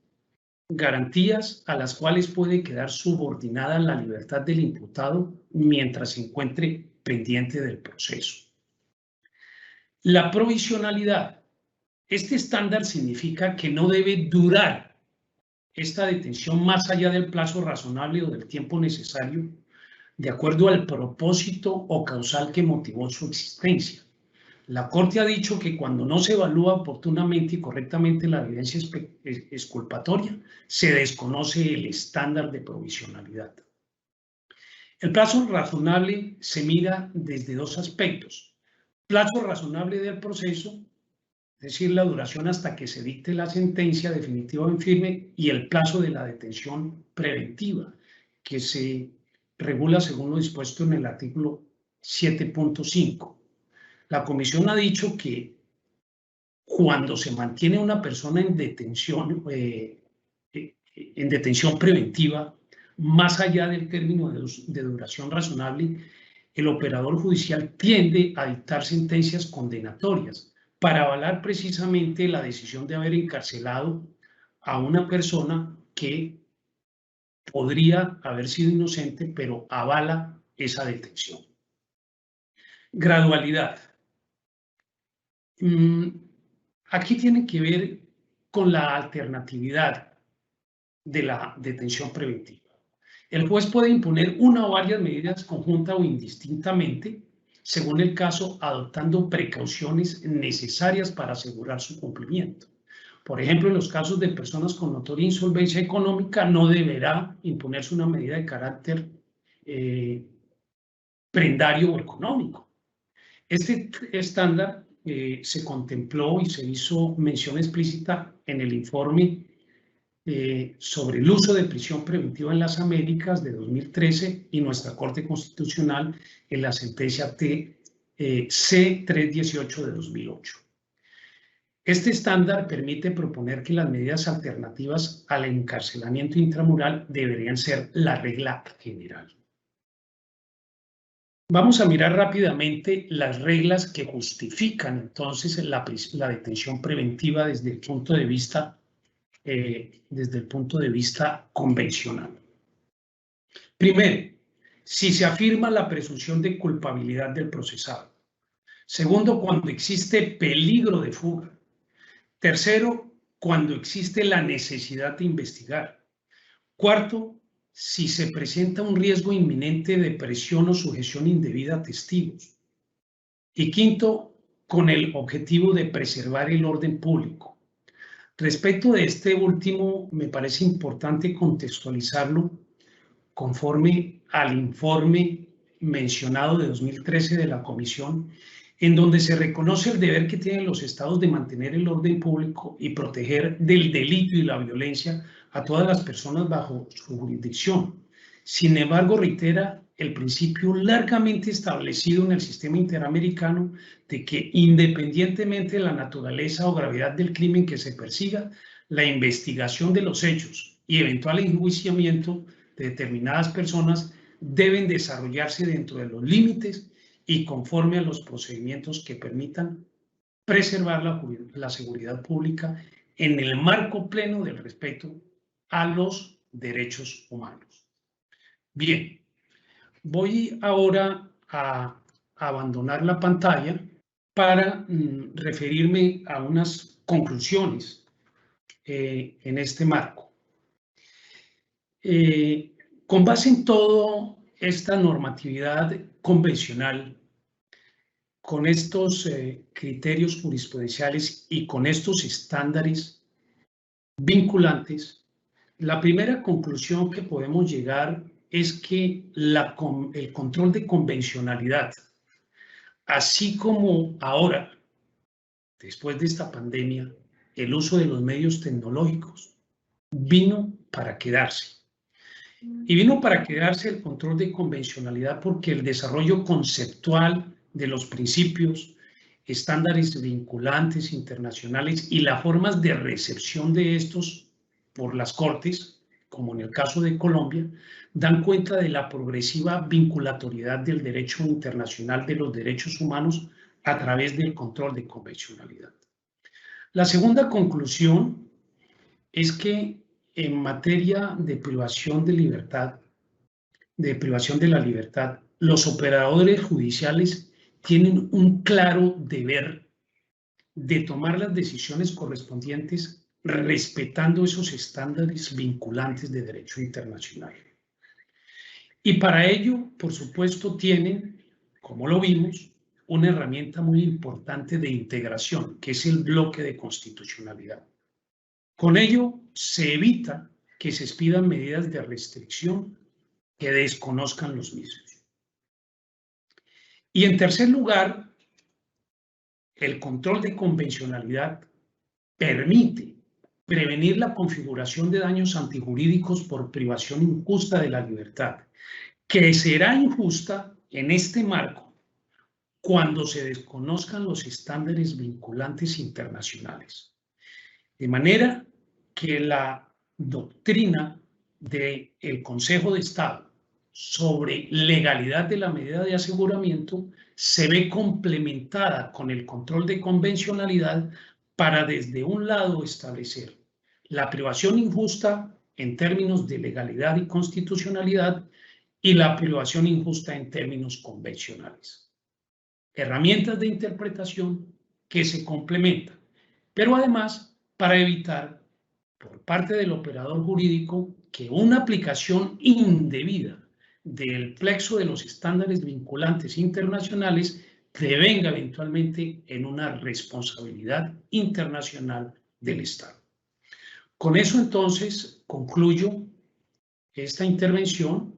a las cuales puede quedar subordinada la libertad del imputado mientras se encuentre pendiente del proceso. La provisionalidad. Este estándar significa que no debe durar esta detención más allá del plazo razonable o del tiempo necesario de acuerdo al propósito o causal que motivó su existencia. La Corte ha dicho que cuando no se evalúa oportunamente y correctamente la evidencia exculpatoria, se desconoce el estándar de provisionalidad. El plazo razonable se mira desde dos aspectos. Plazo razonable del proceso, es decir, la duración hasta que se dicte la sentencia definitiva o en firme, y el plazo de la detención preventiva, que se regula según lo dispuesto en el artículo 7.5. La Comisión ha dicho que cuando se mantiene una persona en detención preventiva, más allá del término de duración razonable, el operador judicial tiende a dictar sentencias condenatorias para avalar precisamente la decisión de haber encarcelado a una persona que podría haber sido inocente, pero avala esa detención. Gradualidad. Aquí tiene que ver con la alternatividad de la detención preventiva. El juez puede imponer una o varias medidas conjunta o indistintamente, según el caso, adoptando precauciones necesarias para asegurar su cumplimiento. Por ejemplo, en los casos de personas con notoria insolvencia económica, no deberá imponerse una medida de carácter prendario o económico. Este estándar se contempló y se hizo mención explícita en el informe sobre el uso de prisión preventiva en las Américas de 2013 y nuestra Corte Constitucional en la sentencia C-318 de 2008. Este estándar permite proponer que las medidas alternativas al encarcelamiento intramural deberían ser la regla general. Vamos a mirar rápidamente las reglas que justifican entonces la detención preventiva desde el punto de vista convencional. Primero, si se afirma la presunción de culpabilidad del procesado. Segundo, cuando existe peligro de fuga. Tercero, cuando existe la necesidad de investigar. Cuarto, si se presenta un riesgo inminente de presión o sujeción indebida a testigos. Y quinto, con el objetivo de preservar el orden público. Respecto de este último, me parece importante contextualizarlo conforme al informe mencionado de 2013 de la Comisión, en donde se reconoce el deber que tienen los estados de mantener el orden público y proteger del delito y la violencia a todas las personas bajo su jurisdicción. Sin embargo, reitera el principio largamente establecido en el sistema interamericano de que, independientemente de la naturaleza o gravedad del crimen que se persiga, la investigación de los hechos y eventual enjuiciamiento de determinadas personas deben desarrollarse dentro de los límites y conforme a los procedimientos que permitan preservar la seguridad pública en el marco pleno del respeto a los derechos humanos. Bien, voy ahora a abandonar la pantalla para referirme a unas conclusiones en este marco. Con base en toda esta normatividad convencional, con estos criterios jurisprudenciales y con estos estándares vinculantes, la primera conclusión que podemos llegar es que el control de convencionalidad, así como ahora, después de esta pandemia, el uso de los medios tecnológicos, vino para quedarse. Y vino para quedarse el control de convencionalidad porque el desarrollo conceptual de los principios, estándares vinculantes internacionales y las formas de recepción de estos por las Cortes, como en el caso de Colombia, dan cuenta de la progresiva vinculatoriedad del derecho internacional de los derechos humanos a través del control de convencionalidad. La segunda conclusión es que en materia de privación de libertad, de privación de la libertad, los operadores judiciales tienen un claro deber de tomar las decisiones correspondientes respetando esos estándares vinculantes de derecho internacional. Y para ello, por supuesto, tienen, como lo vimos, una herramienta muy importante de integración, que es el bloque de constitucionalidad. Con ello, se evita que se expidan medidas de restricción que desconozcan los mismos. Y en tercer lugar, el control de convencionalidad permite prevenir la configuración de daños antijurídicos por privación injusta de la libertad, que será injusta en este marco cuando se desconozcan los estándares vinculantes internacionales. De manera que la doctrina del Consejo de Estado sobre legalidad de la medida de aseguramiento se ve complementada con el control de convencionalidad para, desde un lado, establecer la privación injusta en términos de legalidad y constitucionalidad y la privación injusta en términos convencionales. Herramientas de interpretación que se complementan, pero además para evitar por parte del operador jurídico que una aplicación indebida del plexo de los estándares vinculantes internacionales devenga eventualmente en una responsabilidad internacional del Estado. Con eso entonces concluyo esta intervención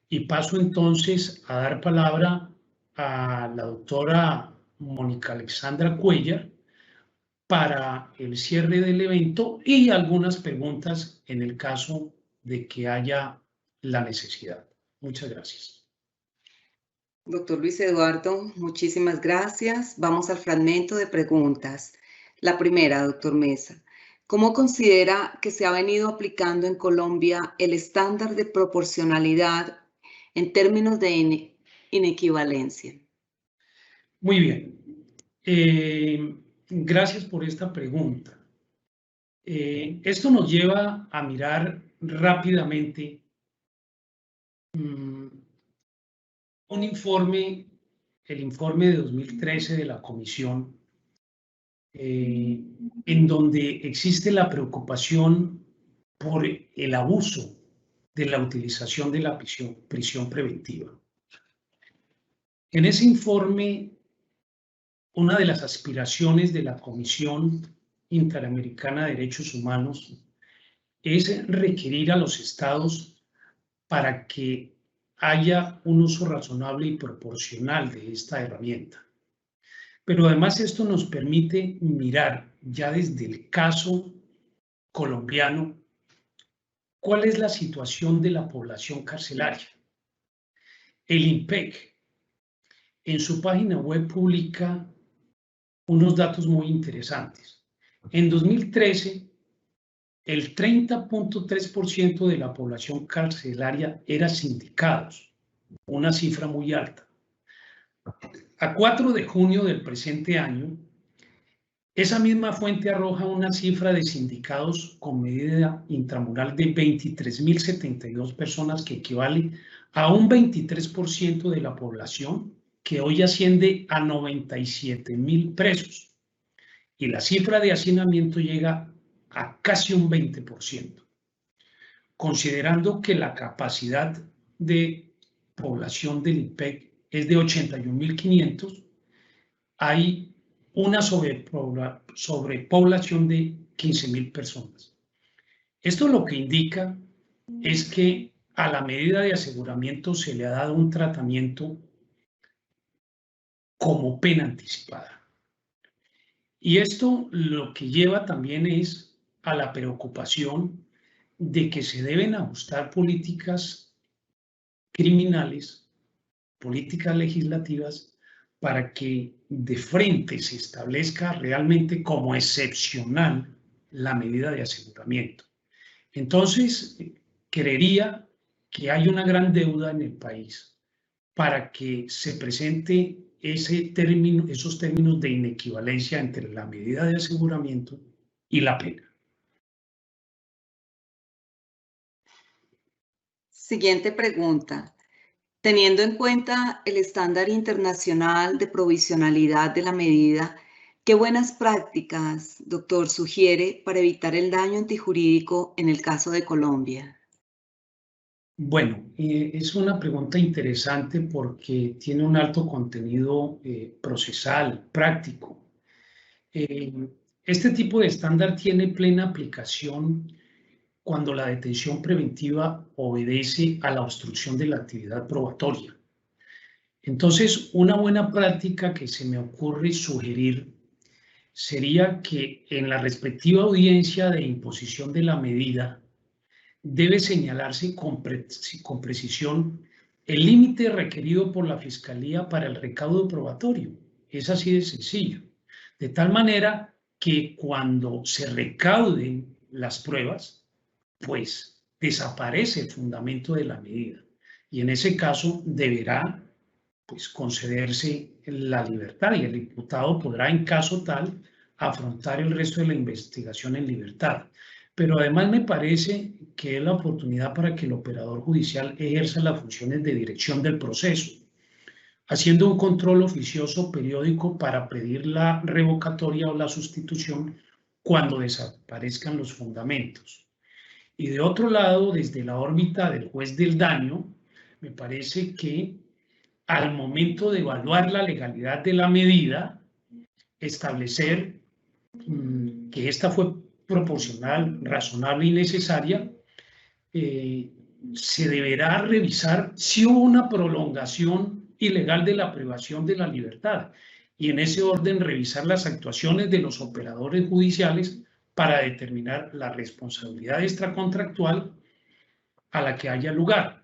y paso entonces a dar palabra a la doctora Mónica Alexandra Cuellar para el cierre del evento y algunas preguntas en el caso de que haya la necesidad. Muchas gracias. Doctor Luis Eduardo, muchísimas gracias. Vamos al fragmento de preguntas. La primera, doctor Mesa. ¿Cómo considera que se ha venido aplicando en Colombia el estándar de proporcionalidad en términos de inequivalencia? Muy bien. Gracias por esta pregunta. Esto nos lleva a mirar rápidamente un informe, el informe de 2013 de la Comisión, en donde existe la preocupación por el abuso de la utilización de la prisión preventiva. En ese informe, una de las aspiraciones de la Comisión Interamericana de Derechos Humanos es requerir a los estados para que haya un uso razonable y proporcional de esta herramienta. Pero además esto nos permite mirar ya desde el caso colombiano cuál es la situación de la población carcelaria. El INPEC en su página web publica unos datos muy interesantes. En 2013, el 30.3% de la población carcelaria era sindicados, una cifra muy alta. A 4 de junio del presente año, esa misma fuente arroja una cifra de sindicados con medida intramural de 23.072 personas, que equivale a un 23% de la población, que hoy asciende a 97.000 presos. Y la cifra de hacinamiento llega a casi un 20%. Considerando que la capacidad de población del INPEC es de 81.500, hay una sobrepoblación de 15.000 personas. Esto lo que indica es que a la medida de aseguramiento se le ha dado un tratamiento como pena anticipada. Y esto lo que lleva también es a la preocupación de que se deben ajustar políticas criminales, políticas legislativas, para que de frente se establezca realmente como excepcional la medida de aseguramiento. Entonces, creería que hay una gran deuda en el país para que se presente esos términos de inequivalencia entre la medida de aseguramiento y la pena. Siguiente pregunta. Teniendo en cuenta el estándar internacional de provisionalidad de la medida, ¿qué buenas prácticas, doctor, sugiere para evitar el daño antijurídico en el caso de Colombia? Bueno, es una pregunta interesante porque tiene un alto contenido procesal, práctico. Este tipo de estándar tiene plena aplicación cuando la detención preventiva obedece a la obstrucción de la actividad probatoria. Entonces, una buena práctica que se me ocurre sugerir sería que en la respectiva audiencia de imposición de la medida debe señalarse con precisión el límite requerido por la Fiscalía para el recaudo probatorio. Es así de sencillo. De tal manera que cuando se recauden las pruebas, pues desaparece el fundamento de la medida. Y en ese caso deberá pues concederse la libertad y el imputado podrá en caso tal afrontar el resto de la investigación en libertad. Pero además me parece que es la oportunidad para que el operador judicial ejerza las funciones de dirección del proceso, haciendo un control oficioso periódico para pedir la revocatoria o la sustitución cuando desaparezcan los fundamentos. Y de otro lado, desde la órbita del juez del daño, me parece que al momento de evaluar la legalidad de la medida, establecer que esta fue proporcional, razonable y necesaria, se deberá revisar si hubo una prolongación ilegal de la privación de la libertad y en ese orden revisar las actuaciones de los operadores judiciales para determinar la responsabilidad extracontractual a la que haya lugar.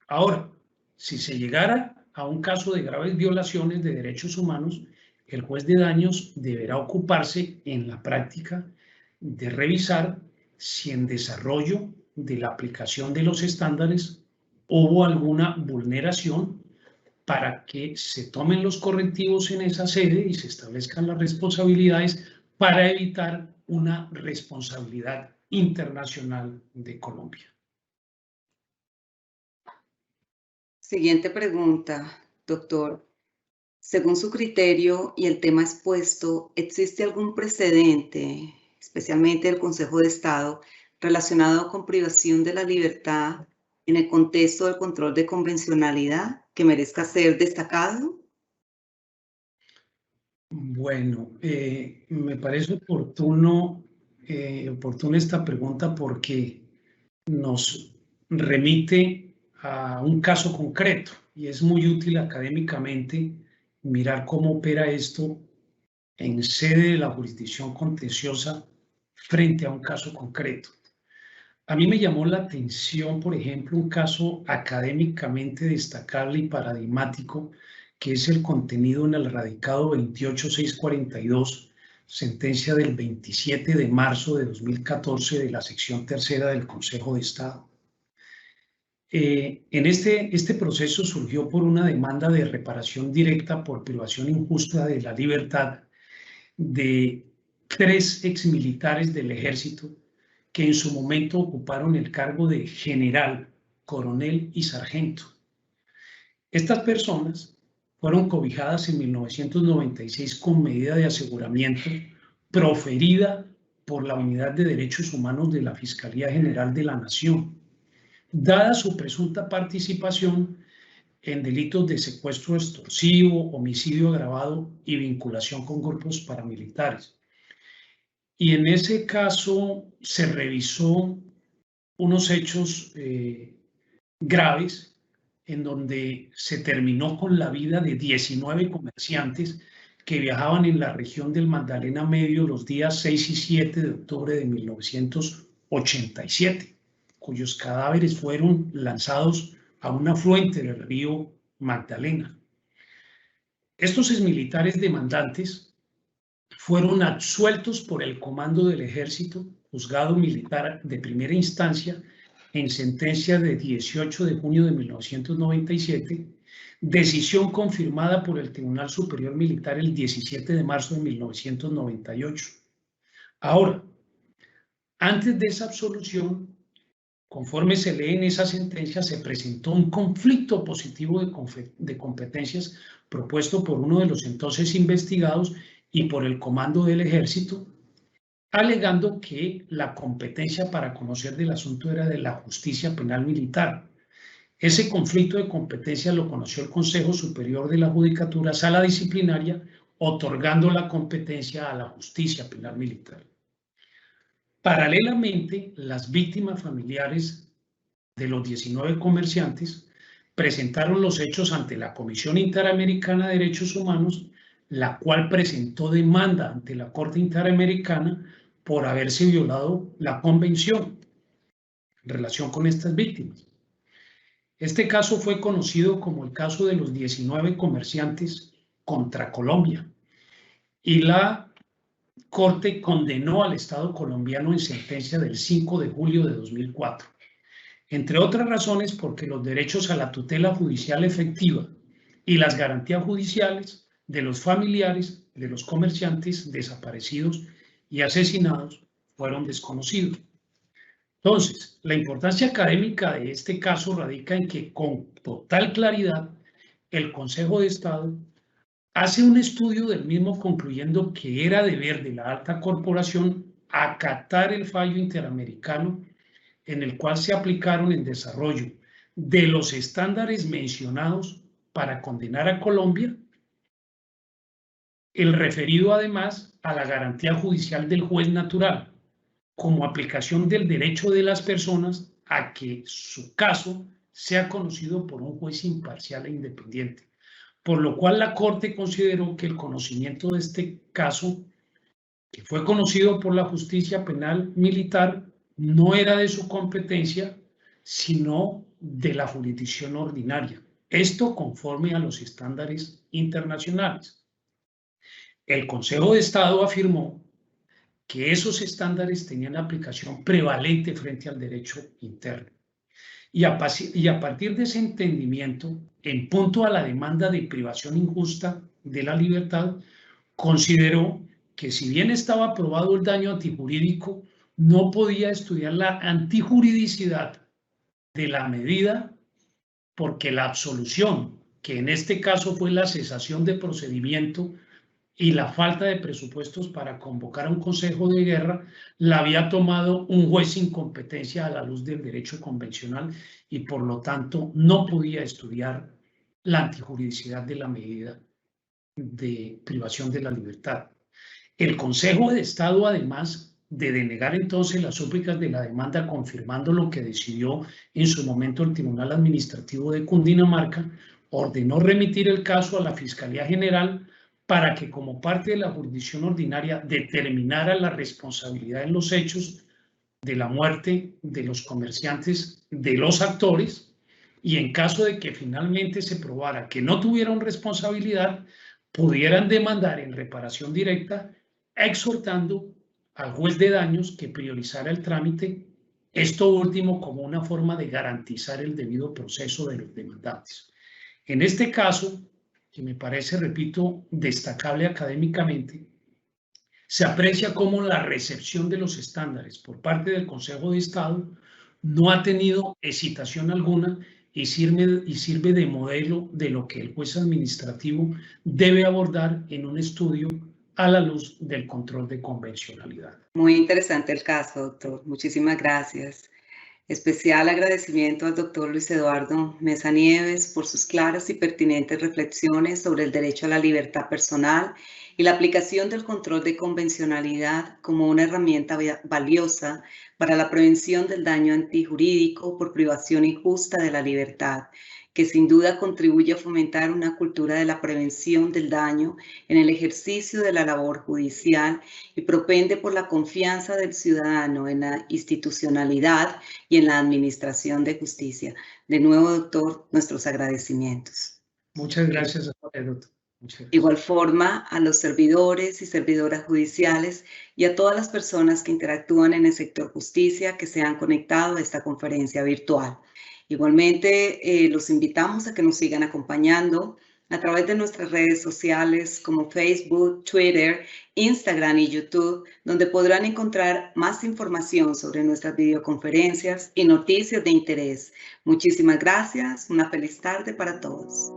Ahora, si se llegara a un caso de graves violaciones de derechos humanos, el juez de daños deberá ocuparse en la práctica de revisar si en desarrollo de la aplicación de los estándares hubo alguna vulneración para que se tomen los correctivos en esa sede y se establezcan las responsabilidades para evitar una responsabilidad internacional de Colombia. Siguiente pregunta, doctor. Según su criterio y el tema expuesto, ¿existe algún precedente, especialmente del Consejo de Estado, relacionado con privación de la libertad en el contexto del control de convencionalidad que merezca ser destacado? Bueno, me parece oportuna esta pregunta porque nos remite a un caso concreto y es muy útil académicamente mirar cómo opera esto en sede de la jurisdicción contenciosa frente a un caso concreto. A mí me llamó la atención, por ejemplo, un caso académicamente destacable y paradigmático, que es el contenido en el radicado 28642, sentencia del 27 de marzo de 2014 de la sección tercera del Consejo de Estado. En este proceso surgió por una demanda de reparación directa por privación injusta de la libertad de 3 exmilitares del ejército que en su momento ocuparon el cargo de general, coronel y sargento. Estas personas fueron cobijadas en 1996 con medida de aseguramiento proferida por la Unidad de Derechos Humanos de la Fiscalía General de la Nación, dada su presunta participación en delitos de secuestro extorsivo, homicidio agravado y vinculación con grupos paramilitares. Y en ese caso se revisó unos hechos graves en donde se terminó con la vida de 19 comerciantes que viajaban en la región del Magdalena Medio los días 6 y 7 de octubre de 1987, cuyos cadáveres fueron lanzados a un afluente del río Magdalena. Estos exmilitares demandantes fueron absueltos por el Comando del Ejército, juzgado militar de primera instancia, en sentencia de 18 de junio de 1997, decisión confirmada por el Tribunal Superior Militar el 17 de marzo de 1998. Ahora, antes de esa absolución, conforme se lee en esa sentencia, se presentó un conflicto positivo de competencias propuesto por uno de los entonces investigados y por el Comando del Ejército, alegando que la competencia para conocer del asunto era de la Justicia Penal Militar. Ese conflicto de competencia lo conoció el Consejo Superior de la Judicatura, Sala Disciplinaria, otorgando la competencia a la Justicia Penal Militar. Paralelamente, las víctimas familiares de los 19 comerciantes presentaron los hechos ante la Comisión Interamericana de Derechos Humanos, la cual presentó demanda ante la Corte Interamericana por haberse violado la convención en relación con estas víctimas. Este caso fue conocido como el caso de los 19 comerciantes contra Colombia y la Corte condenó al Estado colombiano en sentencia del 5 de julio de 2004. Entre otras razones porque los derechos a la tutela judicial efectiva y las garantías judiciales de los familiares de los comerciantes desaparecidos y asesinados fueron desconocidos. Entonces, la importancia académica de este caso radica en que con total claridad el Consejo de Estado hace un estudio del mismo concluyendo que era deber de la alta corporación acatar el fallo interamericano en el cual se aplicaron en desarrollo de los estándares mencionados para condenar a Colombia, el referido además a la garantía judicial del juez natural, como aplicación del derecho de las personas a que su caso sea conocido por un juez imparcial e independiente, por lo cual la Corte consideró que el conocimiento de este caso, que fue conocido por la justicia penal militar, no era de su competencia, sino de la jurisdicción ordinaria. Esto conforme a los estándares internacionales. El Consejo de Estado afirmó que esos estándares tenían aplicación prevalente frente al derecho interno. Y a partir de ese entendimiento, en punto a la demanda de privación injusta de la libertad, consideró que si bien estaba aprobado el daño antijurídico, no podía estudiar la antijuridicidad de la medida porque la absolución, que en este caso fue la cesación de procedimiento y la falta de presupuestos para convocar a un consejo de guerra, la había tomado un juez sin competencia a la luz del derecho convencional y por lo tanto no podía estudiar la antijuridicidad de la medida de privación de la libertad. El Consejo de Estado, además de denegar entonces las súplicas de la demanda, confirmando lo que decidió en su momento el Tribunal Administrativo de Cundinamarca, ordenó remitir el caso a la Fiscalía General para que, como parte de la jurisdicción ordinaria, determinara la responsabilidad en los hechos de la muerte de los comerciantes, de los actores, y en caso de que finalmente se probara que no tuvieron responsabilidad, pudieran demandar en reparación directa, exhortando al juez de daños que priorizara el trámite, esto último como una forma de garantizar el debido proceso de los demandantes. En este caso, que me parece, repito, destacable académicamente, se aprecia cómo la recepción de los estándares por parte del Consejo de Estado no ha tenido hesitación alguna y sirve de modelo de lo que el juez administrativo debe abordar en un estudio a la luz del control de convencionalidad. Muy interesante el caso, doctor. Muchísimas gracias. Especial agradecimiento al doctor Luis Eduardo Meza Nieves por sus claras y pertinentes reflexiones sobre el derecho a la libertad personal y la aplicación del control de convencionalidad como una herramienta valiosa para la prevención del daño antijurídico por privación injusta de la libertad, que sin duda contribuye a fomentar una cultura de la prevención del daño en el ejercicio de la labor judicial y propende por la confianza del ciudadano en la institucionalidad y en la administración de justicia. De nuevo, doctor, nuestros agradecimientos. Muchas gracias, doctor. De igual forma, a los servidores y servidoras judiciales y a todas las personas que interactúan en el sector justicia que se han conectado a esta conferencia virtual. Igualmente, los invitamos a que nos sigan acompañando a través de nuestras redes sociales como Facebook, Twitter, Instagram y YouTube, donde podrán encontrar más información sobre nuestras videoconferencias y noticias de interés. Muchísimas gracias. Una feliz tarde para todos.